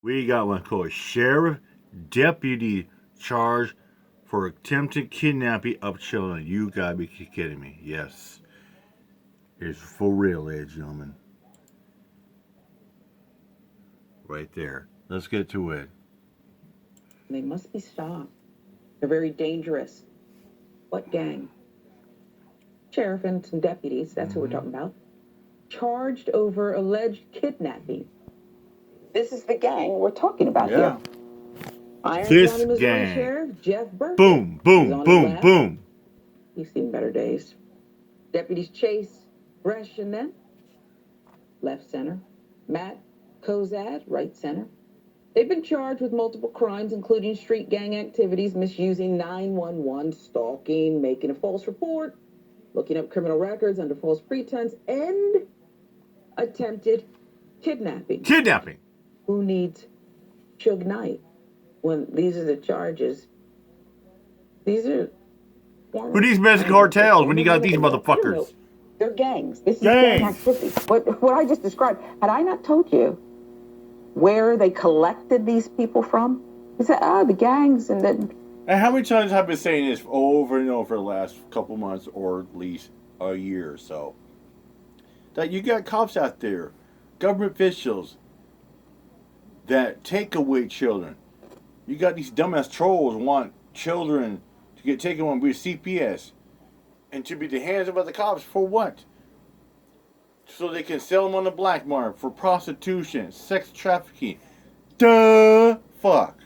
We got one called Sheriff Deputy charged for attempted kidnapping of children. You gotta be kidding me. Yes. It's for real, ladies and gentlemen. Right there. Let's get to it. They must be stopped. They're very dangerous. What gang? Sheriff and some deputies, that's who we're talking about, charged over alleged kidnapping. This is the gang we're talking about here. Iron This County, Missouri gang. Sheriff Jeff Burkett. Boom, boom, boom, boom. He's seen better days. Deputies Chase, Bresh, and them, left center. Matt Kozad, right center. They've been charged with multiple crimes, including street gang activities, misusing 911, stalking, making a false report, looking up criminal records under false pretense, and attempted kidnapping. Kidnapping. Who needs Suge Knight when these are the charges? These are... Who needs Mexican cartels when you got these motherfuckers? They're gangs. This is gang activity. What I just described, had I not told you where they collected these people from? He said, the gangs, and then... And how many times have I been saying this over and over the last couple months, or at least a year or so? That you got cops out there, government officials, that take away children. You got these dumbass trolls who want children to get taken on with CPS and to be the hands of the cops for what? So they can sell them on the black market for prostitution, sex trafficking. Duh, fuck.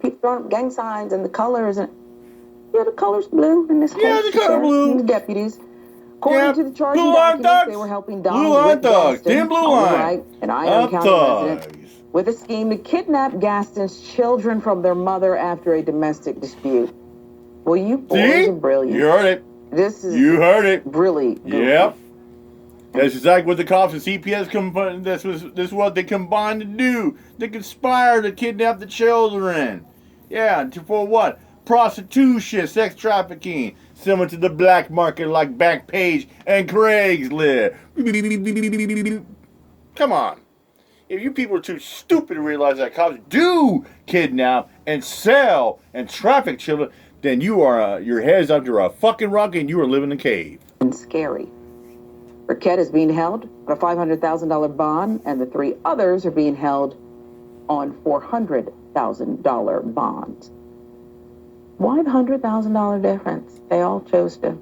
People throwing up gang signs and the colors, and the color's blue in this case. Yeah, the color blue. And the deputies. According to the charging documents, they were helping Blue line thugs. Damn blue line. Right, an Iron County resident with a scheme to kidnap Gaston's children from their mother after a domestic dispute. Well, you boys are brilliant. You heard it. You heard it. Really goofy. Yep. That's exactly what the cops and CPS combined. This is what they combined to do. They conspire to kidnap the children. Yeah, for what? Prostitution, sex trafficking, similar to the black market like Backpage and Craigslist. Come on. If you people are too stupid to realize that cops do kidnap and sell and traffic children, then you are your head's under a fucking rock and you are living in a cave. And scary. Burkett is being held on a $500,000 bond, and the three others are being held on $400,000 bonds. $100,000 difference. They all chose to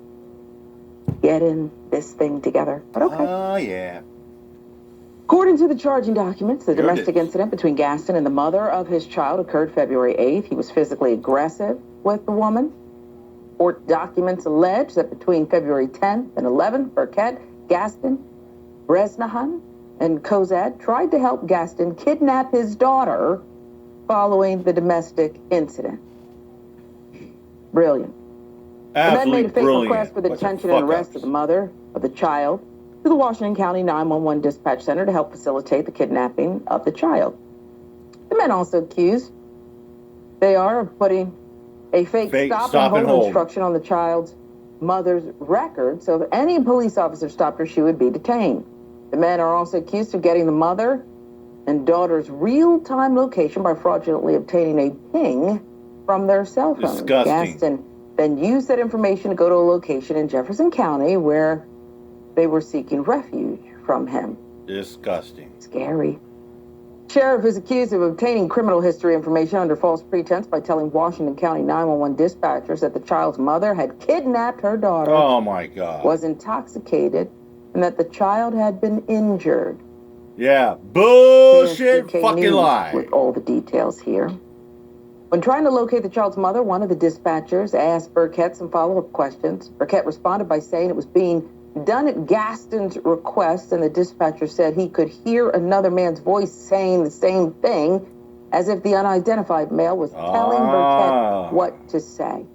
get in this thing together. But okay. Oh, yeah. According to the charging documents, the domestic incident between Gaston and the mother of his child occurred February 8th. He was physically aggressive with the woman. Court documents allege that between February 10th and 11th, Burkett, Gaston, Bresnahan, and Kozad tried to help Gaston kidnap his daughter following the domestic incident. Brilliant. The men made a fake request for the detention and arrest of the mother of the child to the Washington County 911 dispatch center to help facilitate the kidnapping of the child. The men also accused they are of putting a fake stop and hold instruction on the child's mother's record, so if any police officer stopped her, she would be detained. The men are also accused of getting the mother and daughter's real-time location by fraudulently obtaining a ping from their cell phone. Disgusting. Gaston then used that information to go to a location in Jefferson County where they were seeking refuge from him. Disgusting. Scary. Sheriff is accused of obtaining criminal history information under false pretense by telling Washington County 911 dispatchers that the child's mother had kidnapped her daughter. Oh, my God. Was intoxicated, and that the child had been injured. Yeah, bullshit fucking lie. With all the details here. When trying to locate the child's mother, one of the dispatchers asked Burkett some follow-up questions. Burkett responded by saying it was being done at Gaston's request, and the dispatcher said he could hear another man's voice saying the same thing, as if the unidentified male was telling Burkett what to say.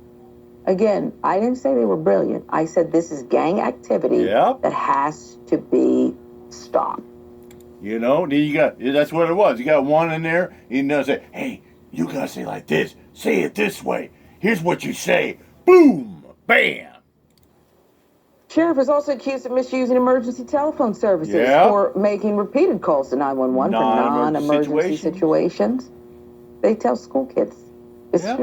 Again, I didn't say they were brilliant. I said this is gang activity that has to be stopped. You know, that's what it was. You got one in there, he knows that, hey, you gotta say like this. Say it this way. Here's what you say. Boom! Bam! Sheriff is also accused of misusing emergency telephone services for making repeated calls to 911 for non-emergency situations. They tell school kids it's an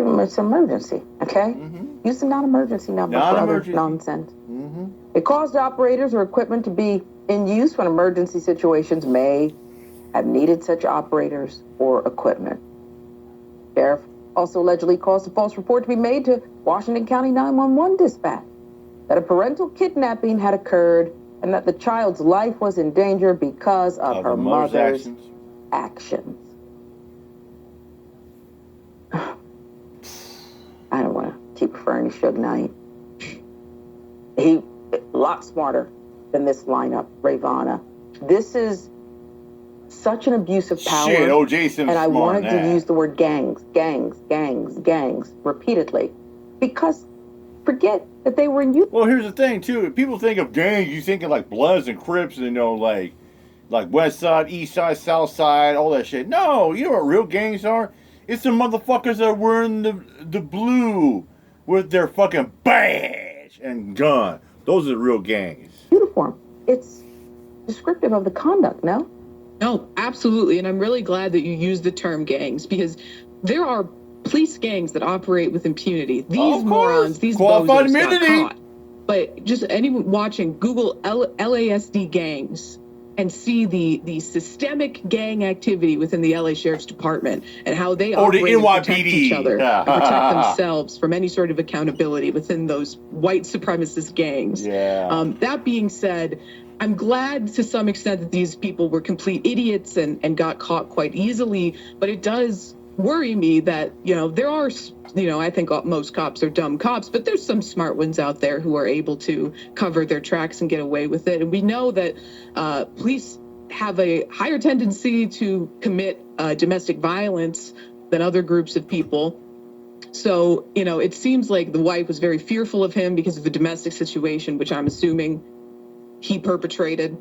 emergency, okay? Use the non-emergency number for other nonsense. It caused operators or equipment to be in use when emergency situations may have needed such operators or equipment. Sheriff also allegedly caused a false report to be made to Washington County 911 dispatch that a parental kidnapping had occurred and that the child's life was in danger because of her mother's actions. I don't want to keep referring to Suge Knight. He a lot smarter than this lineup, Ravana. This is such an abuse of power. Shit, O.J. Simpson. And I wanted to use the word gangs repeatedly. Because forget that they were in youth. Well, here's the thing, too. If people think of gangs, you think of like Bloods and Crips, and, like West Side, East Side, South Side, all that shit. No, you know what real gangs are? It's the motherfuckers that are wearing the blue with their fucking badge and gun. Those are the real gangs. Uniform. It's descriptive of the conduct, no? No, absolutely. And I'm really glad that you used the term gangs, because there are police gangs that operate with impunity. These morons, these bozos got caught. But just anyone watching, Google LASD gangs and see the systemic gang activity within the LA Sheriff's Department and how they operate and protect each other and protect themselves from any sort of accountability within those white supremacist gangs. That being said, I'm glad to some extent that these people were complete idiots and got caught quite easily, but it does worry me that, there are, I think most cops are dumb cops, but there's some smart ones out there who are able to cover their tracks and get away with it. And we know that police have a higher tendency to commit domestic violence than other groups of people. So, it seems like the wife was very fearful of him because of the domestic situation, which I'm assuming he perpetrated,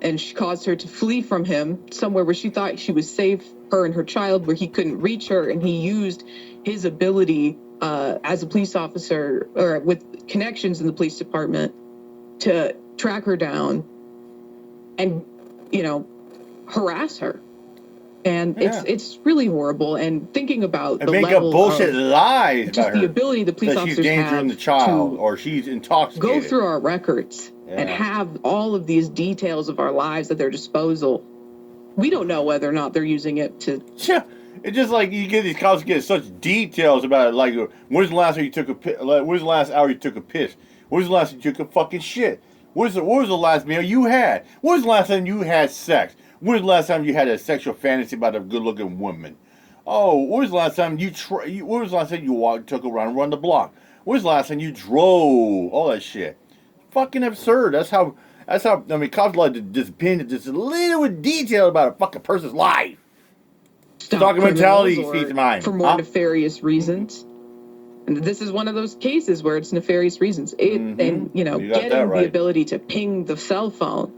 and she caused her to flee from him somewhere where she thought she was safe, her and her child, where he couldn't reach her, and he used his ability as a police officer or with connections in the police department to track her down and harass her. And it's really horrible. And thinking about the level up bullshit lies, just the ability the police officers she's have the child or she's intoxicated, go through our records and have all of these details of our lives at their disposal. We don't know whether or not they're using it to. Yeah, it's just like you get these cops get such details about it. Like, when's the last time you took a piss? When's the last hour you took a piss? When's the last time you took a fucking shit? What was the last meal you had? When was the last time you had sex? When was the last time you had a sexual fantasy about a good-looking woman? Oh, when was the last time when was the last time you took a run the block? When was the last time you drove? All that shit. Fucking absurd. That's how. I mean, cops like to just pin just a little bit detail about a fucking person's life. Stalker mentality speaks mind. For more nefarious reasons. And this is one of those cases where it's nefarious reasons. And getting the ability to ping the cell phone.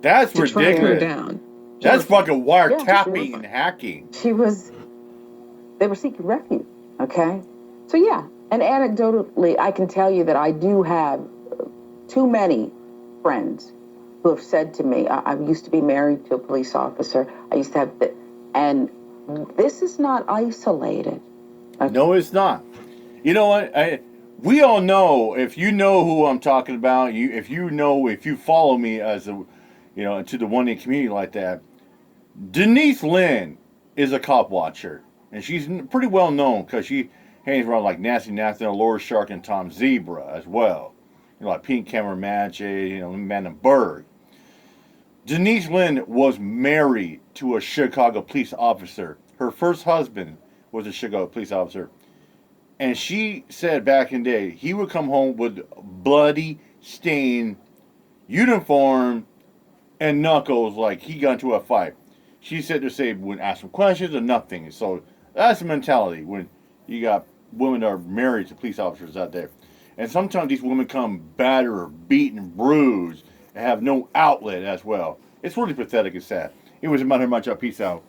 That's to ridiculous. Track her down. That's fucking wiretapping and hacking. They were seeking refuge. Okay, so yeah, and anecdotally, I can tell you that I do have too many friends who have said to me, I used to be married to a police officer. I used to have, and this is not isolated. Okay? No, it's not. You know what? We all know, if you know who I'm talking about, if you follow me as a, to the one-day community like that, Denise Lynn is a cop watcher, and she's pretty well known because she hangs around like Nasty Nathan, Laura Shark, and Tom Zebra as well. Like Pink Camera Magic, Manenberg. Denise Lynn was married to a Chicago police officer. Her first husband was a Chicago police officer. And she said back in the day, he would come home with bloody, stained uniform and knuckles like he got into a fight. She said to say, wouldn't ask him questions or nothing. So that's the mentality when you got women that are married to police officers out there. And sometimes these women come battered or beaten, bruised, and have no outlet as well. It's really pathetic and sad. It was about her much. Peace out.